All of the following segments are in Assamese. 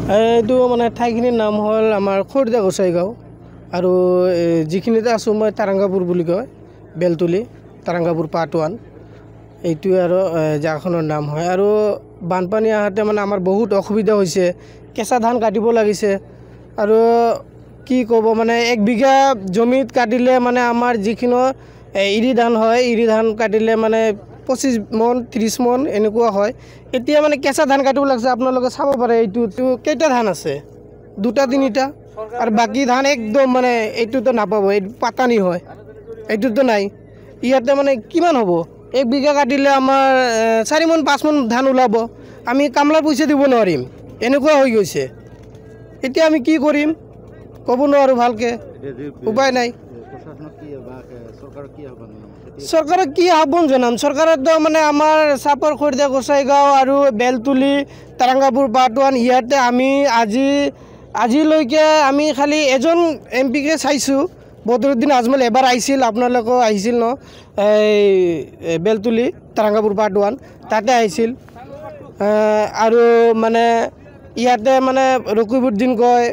এইটো মানে ঠাইখিনিৰ নাম হ'ল আমাৰ খৰিদা গোসাইগাঁও আৰু যিখিনিতে আছোঁ মই তাৰাংগাপুৰ বুলি কয় বেলতলি তাৰাংগাপুৰ পাৰ্ট 1 এইটোৱে আৰু জাগাখনৰ নাম হয় আৰু বানপানী আহাতে মানে আমাৰ বহুত অসুবিধা হৈছে কেঁচা ধান কাটিব লাগিছে আৰু কি ক'ব মানে 1 বিঘা জমিত কাটিলে মানে আমাৰ যিখিনি ইৰি ধান হয় ইৰি ধান কাটিলে মানে 25 মন 30 মন এনেকুৱা হয় এতিয়া মানে কেঁচা ধান কাটিব লাগছে আপোনালোকে চাব পাৰে এইটো কেইটা ধান আছে 2টা 3টা আৰু বাকি ধান একদম মানে এইটোতো নাপাব এই পাতানি হয় এইটোতো নাই ইয়াতে মানে কিমান হ'ব 1 বিঘা কাটিলে আমাৰ 4 মন 5 মন ধান ওলাব আমি কামলাৰ পইচা দিব নোৱাৰিম এনেকুৱা হৈ গৈছে এতিয়া আমি কি কৰিম ক'ব নোৱাৰো ভালকে উপায় নাই চৰকাৰক কি আহ্বান জনাম চৰকাৰতো মানে আমাৰ চাপৰ খৰিদা গোসাইগাঁও আৰু বেলতলি তাৰাংগাপুৰ পাৰ্ট 1 ইয়াতে আমি আজিলৈকে আমি খালি এজন এমপিকে চাইছোঁ বদৰুদ্দিন আজমল এবাৰ আহিছিল আপোনালোকো আহিছিল ন এই বেলতলি তাৰাংগাপুৰ পাৰ্ট 1 তাতে আহিছিল আৰু মানে ইয়াতে মানে ৰকিবউদ্দিন কয়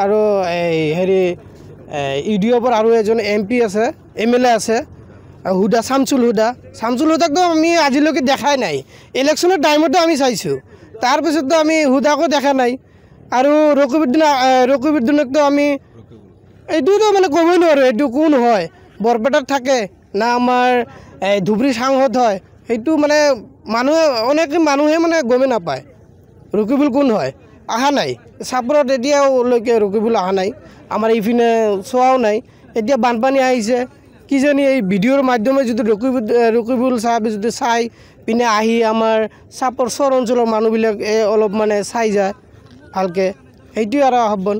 আৰু এই হেৰি ইডিঅ'ৰ আৰু এজন এমপি আছে এমএলএ আছে হুদা শামছুল হুদাকতো আমি আজিলৈকে দেখাই নাই ইলেকশ্যনৰ টাইমতো আমি চাইছোঁ তাৰপিছতো আমি হুদাকো দেখা নাই আৰু ৰকিবউদ্দিনকতো আমি এইটোতো মানে ক'বই নোৱাৰোঁ এইটো কোন হয় বৰপেটাত থাকে না আমাৰ ধুবুৰী সাংসদ হয় সেইটো মানে অনেক মানুহে মানে গমে নাপায় ৰকিবুল কোন হয় অহা নাই চাপৰত এতিয়ালৈকে ৰকিবুল অহা নাই আমাৰ এইপিনে চোৱাও নাই এতিয়া বানপানী আহিছে কিজানি এই ভিডিঅ'ৰ মাধ্যমে যদি ৰকিবুল চাহাবে যদি চাই পিনে আহি আমাৰ চাপৰ চৰ অঞ্চলৰ মানুহবিলাক অলপ মানে চাই যায় ভালকৈ সেইটোৱে আৰু আহ্বান